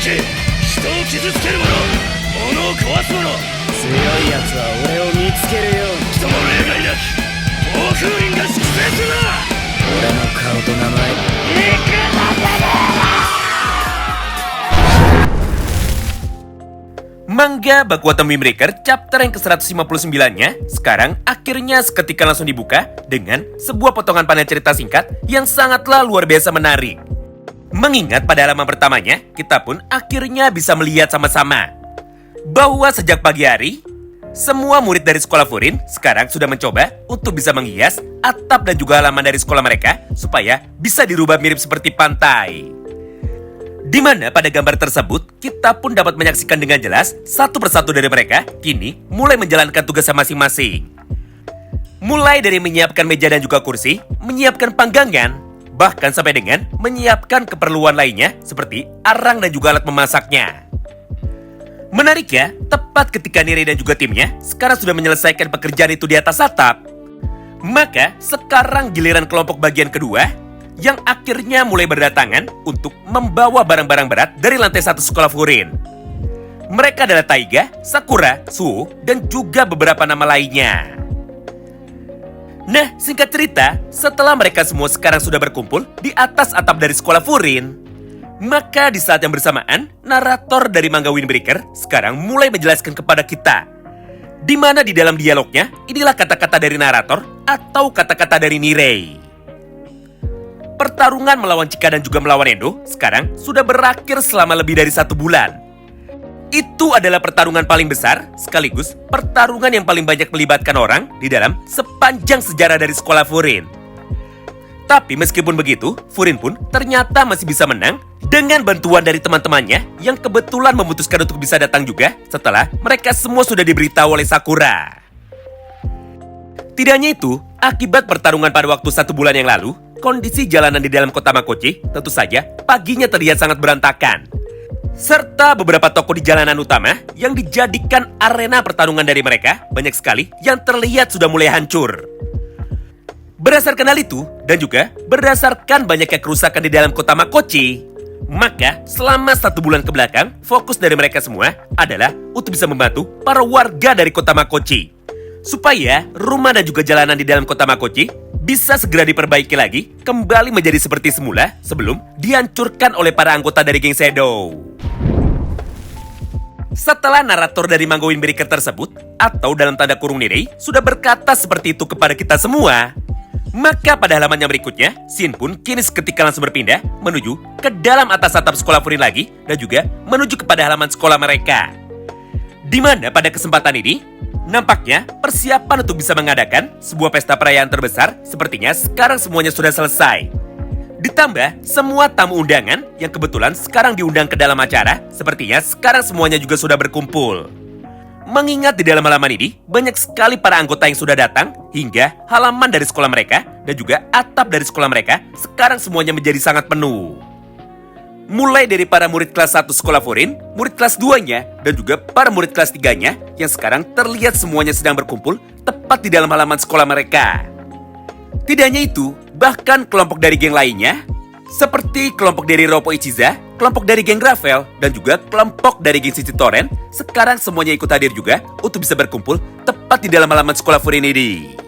け、人を傷つける者、物を壊す者、強い奴は俺を見つけるように。人の例外なき暴風林が粛清するな。俺の顔と名前肉だぜ。Manga Bakuatan Windbreaker chapter yang ke-159-nya sekarang akhirnya seketika langsung dibuka dengan sebuah potongan panel cerita singkat yang sangatlah luar biasa menarik. Mengingat pada halaman pertamanya, kita pun akhirnya bisa melihat sama-sama bahwa sejak pagi hari, semua murid dari sekolah Furin sekarang sudah mencoba untuk bisa menghias atap dan juga halaman dari sekolah mereka supaya bisa dirubah mirip seperti pantai. Di mana pada gambar tersebut, kita pun dapat menyaksikan dengan jelas satu persatu dari mereka kini mulai menjalankan tugasnya masing-masing. Mulai dari menyiapkan meja dan juga kursi, menyiapkan panggangan, bahkan sampai dengan menyiapkan keperluan lainnya seperti arang dan juga alat memasaknya. Menariknya, tepat ketika Nirei dan juga timnya sekarang sudah menyelesaikan pekerjaan itu di atas atap, maka sekarang giliran kelompok bagian kedua yang akhirnya mulai berdatangan untuk membawa barang-barang berat dari lantai 1 sekolah Furin. Mereka adalah Taiga, Sakura, Suo, dan juga beberapa nama lainnya. Nah, singkat cerita, setelah mereka semua sekarang sudah berkumpul di atas atap dari sekolah Furin, maka di saat yang bersamaan, narator dari manga Windbreaker sekarang mulai menjelaskan kepada kita, di mana di dalam dialognya, inilah kata-kata dari narator atau kata-kata dari Nirei. Pertarungan melawan Chika dan juga melawan Endo sekarang sudah berakhir selama lebih dari 1 bulan. Itu adalah pertarungan paling besar sekaligus pertarungan yang paling banyak melibatkan orang di dalam sepanjang sejarah dari sekolah Furin. Tapi meskipun begitu, Furin pun ternyata masih bisa menang dengan bantuan dari teman-temannya yang kebetulan memutuskan untuk bisa datang juga setelah mereka semua sudah diberitahu oleh Sakura. Tidak hanya itu, akibat pertarungan pada waktu 1 bulan yang lalu, kondisi jalanan di dalam kota Makochi tentu saja paginya terlihat sangat berantakan. Serta beberapa toko di jalanan utama yang dijadikan arena pertarungan dari mereka banyak sekali yang terlihat sudah mulai hancur. Berdasarkan hal itu dan juga berdasarkan banyaknya kerusakan di dalam kota Makochi, maka selama 1 bulan ke belakang fokus dari mereka semua adalah untuk bisa membantu para warga dari kota Makochi supaya rumah dan juga jalanan di dalam kota Makochi bisa segera diperbaiki lagi, kembali menjadi seperti semula sebelum dihancurkan oleh para anggota dari geng Shadow. Setelah narator dari manga Windbreaker tersebut, atau dalam tanda kurung Nirei, sudah berkata seperti itu kepada kita semua, maka pada halaman yang berikutnya, Shin pun kini seketika langsung berpindah menuju ke dalam atas atap sekolah Furin lagi dan juga menuju kepada halaman sekolah mereka. Di mana pada kesempatan ini, nampaknya persiapan untuk bisa mengadakan sebuah pesta perayaan terbesar sepertinya sekarang semuanya sudah selesai. Ditambah semua tamu undangan yang kebetulan sekarang diundang ke dalam acara, sepertinya sekarang semuanya juga sudah berkumpul. Mengingat di dalam halaman ini banyak sekali para anggota yang sudah datang hingga halaman dari sekolah mereka dan juga atap dari sekolah mereka sekarang semuanya menjadi sangat penuh. Mulai dari para murid kelas 1 sekolah Furin, murid kelas 2-nya, dan juga para murid kelas 3-nya yang sekarang terlihat semuanya sedang berkumpul tepat di dalam halaman sekolah mereka. Tidak hanya itu, bahkan kelompok dari geng lainnya, seperti kelompok dari Roppo Ichiza, kelompok dari geng Gravel, dan juga kelompok dari geng Sisi Toren, sekarang semuanya ikut hadir juga untuk bisa berkumpul tepat di dalam halaman sekolah Furin ini.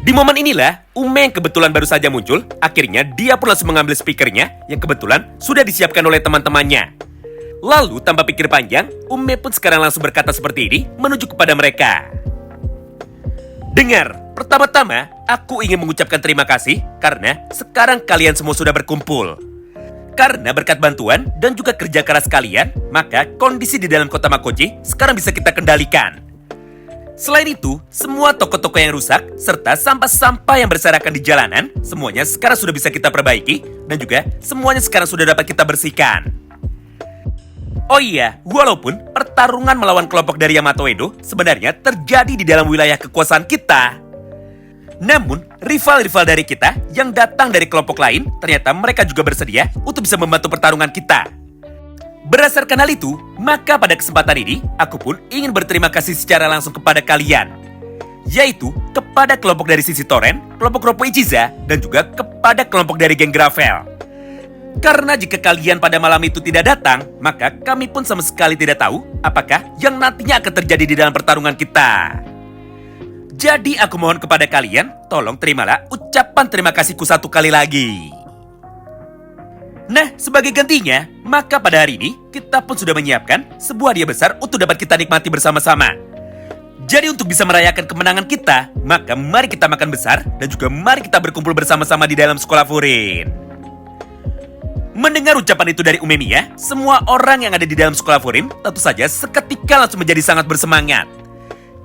Di momen inilah, Ume yang kebetulan baru saja muncul, akhirnya dia pun langsung mengambil speakernya yang kebetulan sudah disiapkan oleh teman-temannya. Lalu tanpa pikir panjang, Ume pun sekarang langsung berkata seperti ini menuju kepada mereka. Dengar, pertama-tama aku ingin mengucapkan terima kasih karena sekarang kalian semua sudah berkumpul. Karena berkat bantuan dan juga kerja keras kalian, maka kondisi di dalam kota Makochi sekarang bisa kita kendalikan. Selain itu, semua toko-toko yang rusak, serta sampah-sampah yang berserakan di jalanan, semuanya sekarang sudah bisa kita perbaiki, dan juga semuanya sekarang sudah dapat kita bersihkan. Oh iya, walaupun pertarungan melawan kelompok dari Yamato Edo sebenarnya terjadi di dalam wilayah kekuasaan kita, namun rival-rival dari kita yang datang dari kelompok lain, ternyata mereka juga bersedia untuk bisa membantu pertarungan kita. Berdasarkan hal itu, maka pada kesempatan ini, aku pun ingin berterima kasih secara langsung kepada kalian. Yaitu kepada kelompok dari Sisi Toren, kelompok Roppo Ichiza, dan juga kepada kelompok dari geng Gravel. Karena jika kalian pada malam itu tidak datang, maka kami pun sama sekali tidak tahu apakah yang nantinya akan terjadi di dalam pertarungan kita. Jadi aku mohon kepada kalian, tolong terimalah ucapan terima kasihku satu kali lagi. Nah, sebagai gantinya, maka pada hari ini kita pun sudah menyiapkan sebuah hadiah besar untuk dapat kita nikmati bersama-sama. Jadi untuk bisa merayakan kemenangan kita, maka mari kita makan besar dan juga mari kita berkumpul bersama-sama di dalam sekolah Furin. Mendengar ucapan itu dari Umemiya, semua orang yang ada di dalam sekolah Furin tentu saja seketika langsung menjadi sangat bersemangat.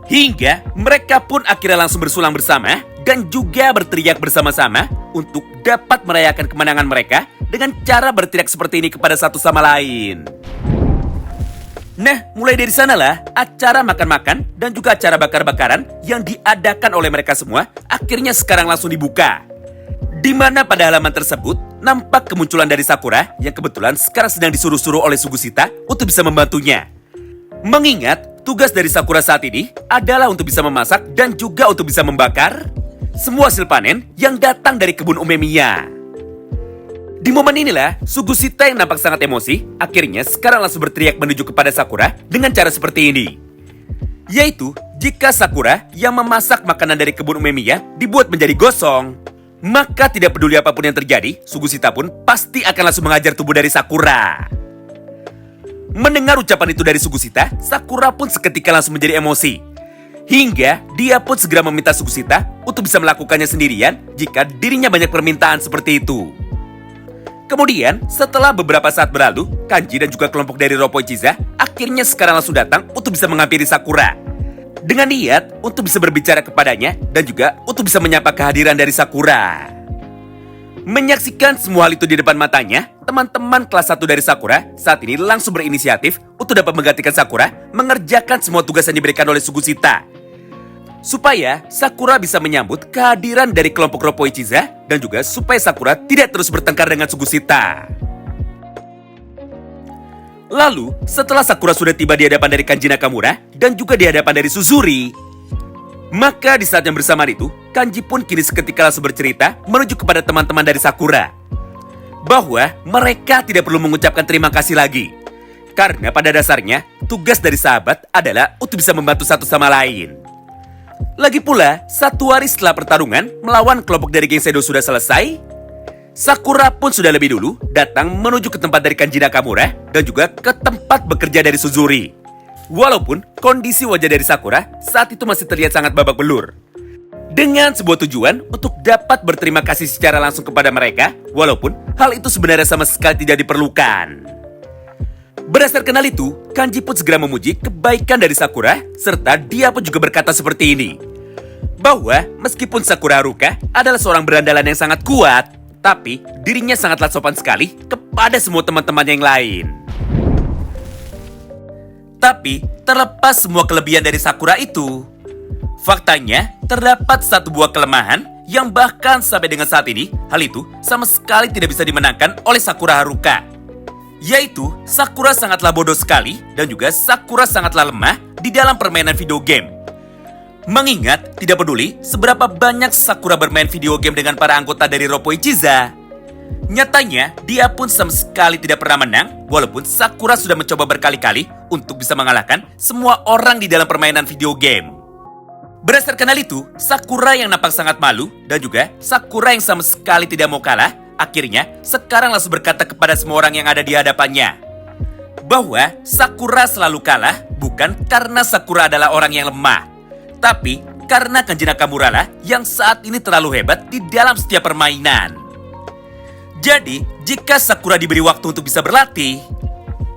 Hingga mereka pun akhirnya langsung bersulang bersama dan juga berteriak bersama-sama untuk dapat merayakan kemenangan mereka dengan cara berteriak seperti ini kepada satu sama lain. Nah, mulai dari sanalah acara makan-makan dan juga acara bakar-bakaran yang diadakan oleh mereka semua akhirnya sekarang langsung dibuka. Di mana pada halaman tersebut nampak kemunculan dari Sakura yang kebetulan sekarang sedang disuruh-suruh oleh Sugusita untuk bisa membantunya. Mengingat tugas dari Sakura saat ini adalah untuk bisa memasak dan juga untuk bisa membakar semua hasil panen yang datang dari kebun Umemiya. Di momen inilah Sugusita yang nampak sangat emosi akhirnya sekarang langsung berteriak menuju kepada Sakura dengan cara seperti ini. Yaitu jika Sakura yang memasak makanan dari kebun Umemiya dibuat menjadi gosong, maka tidak peduli apapun yang terjadi, Sugusita pun pasti akan langsung mengajar tubuh dari Sakura. Mendengar ucapan itu dari Sugusita, Sakura pun seketika langsung menjadi emosi. Hingga dia pun segera meminta Sugusita untuk bisa melakukannya sendirian jika dirinya banyak permintaan seperti itu. Kemudian, setelah beberapa saat berlalu, Kanji dan juga kelompok dari Roppo Ichiza akhirnya sekarang langsung datang untuk bisa menghampiri Sakura. Dengan niat untuk bisa berbicara kepadanya dan juga untuk bisa menyapa kehadiran dari Sakura. Menyaksikan semua hal itu di depan matanya, teman-teman kelas 1 dari Sakura saat ini langsung berinisiatif untuk dapat menggantikan Sakura mengerjakan semua tugas yang diberikan oleh Sugusita. Supaya Sakura bisa menyambut kehadiran dari kelompok Roppo Ichiza dan juga supaya Sakura tidak terus bertengkar dengan Sugusita. Lalu, setelah Sakura sudah tiba di hadapan dari Kanji Nakamura dan juga di hadapan dari Suzuri, maka di saat yang bersamaan itu, Kanji pun kini seketika langsung bercerita menuju kepada teman-teman dari Sakura bahwa mereka tidak perlu mengucapkan terima kasih lagi. Karena pada dasarnya, tugas dari sahabat adalah untuk bisa membantu satu sama lain. Lagi pula, satu hari setelah pertarungan melawan kelompok dari geng Seido sudah selesai, Sakura pun sudah lebih dulu datang menuju ke tempat dari Kanji Nakamura dan juga ke tempat bekerja dari Suzuri. Walaupun kondisi wajah dari Sakura saat itu masih terlihat sangat babak belur. Dengan sebuah tujuan untuk dapat berterima kasih secara langsung kepada mereka, walaupun hal itu sebenarnya sama sekali tidak diperlukan. Berdasarkan hal itu, Kanji pun segera memuji kebaikan dari Sakura, serta dia pun juga berkata seperti ini. Bahwa meskipun Sakura Haruka adalah seorang berandalan yang sangat kuat, tapi dirinya sangatlah sopan sekali kepada semua teman-teman yang lain. Tapi terlepas semua kelebihan dari Sakura itu, faktanya terdapat satu buah kelemahan yang bahkan sampai dengan saat ini hal itu sama sekali tidak bisa dimenangkan oleh Sakura Haruka. Yaitu Sakura sangatlah bodoh sekali dan juga Sakura sangatlah lemah di dalam permainan video game. Mengingat tidak peduli seberapa banyak Sakura bermain video game dengan para anggota dari Roppo Ichiza, nyatanya dia pun sama sekali tidak pernah menang walaupun Sakura sudah mencoba berkali-kali untuk bisa mengalahkan semua orang di dalam permainan video game. Berdasarkan hal itu, Sakura yang nampak sangat malu dan juga Sakura yang sama sekali tidak mau kalah, akhirnya sekarang langsung berkata kepada semua orang yang ada di hadapannya bahwa Sakura selalu kalah bukan karena Sakura adalah orang yang lemah, tapi karena Kanji Nakamura lah yang saat ini terlalu hebat di dalam setiap permainan. Jadi, jika Sakura diberi waktu untuk bisa berlatih,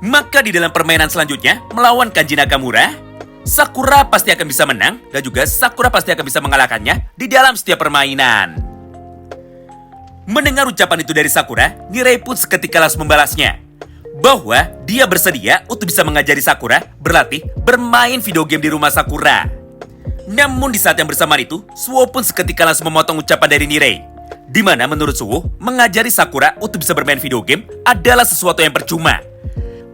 maka di dalam permainan selanjutnya melawan Kanji Nakamura, Sakura pasti akan bisa menang dan juga Sakura pasti akan bisa mengalahkannya di dalam setiap permainan. Mendengar ucapan itu dari Sakura, Nirei pun seketika langsung membalasnya bahwa dia bersedia untuk bisa mengajari Sakura berlatih bermain video game di rumah Sakura. Namun di saat yang bersamaan itu, Suo pun seketika langsung memotong ucapan dari Nirei, di mana menurut Suo, mengajari Sakura untuk bisa bermain video game adalah sesuatu yang percuma.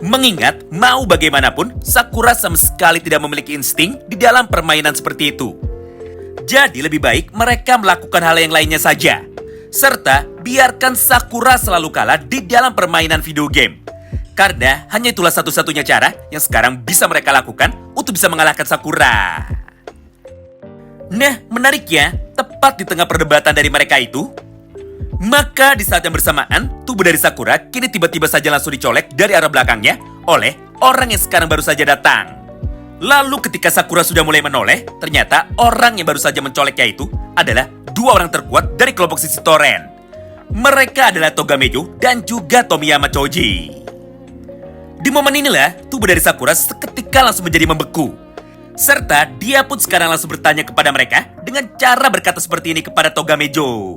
Mengingat mau bagaimanapun, Sakura sama sekali tidak memiliki insting di dalam permainan seperti itu. Jadi lebih baik mereka melakukan hal yang lainnya saja. Serta biarkan Sakura selalu kalah di dalam permainan video game. Karena hanya itulah satu-satunya cara yang sekarang bisa mereka lakukan untuk bisa mengalahkan Sakura. Nah, menariknya, tepat di tengah perdebatan dari mereka itu, maka di saat yang bersamaan, tubuh dari Sakura kini tiba-tiba saja langsung dicolek dari arah belakangnya oleh orang yang sekarang baru saja datang. Lalu ketika Sakura sudah mulai menoleh, ternyata orang yang baru saja mencoleknya itu adalah dua orang terkuat dari kelompok sisi Toren. Mereka adalah Togamejo dan juga Tomiyama Choji. Di momen inilah, tubuh dari Sakura seketika langsung menjadi membeku. Serta dia pun sekarang langsung bertanya kepada mereka dengan cara berkata seperti ini kepada Togamejo.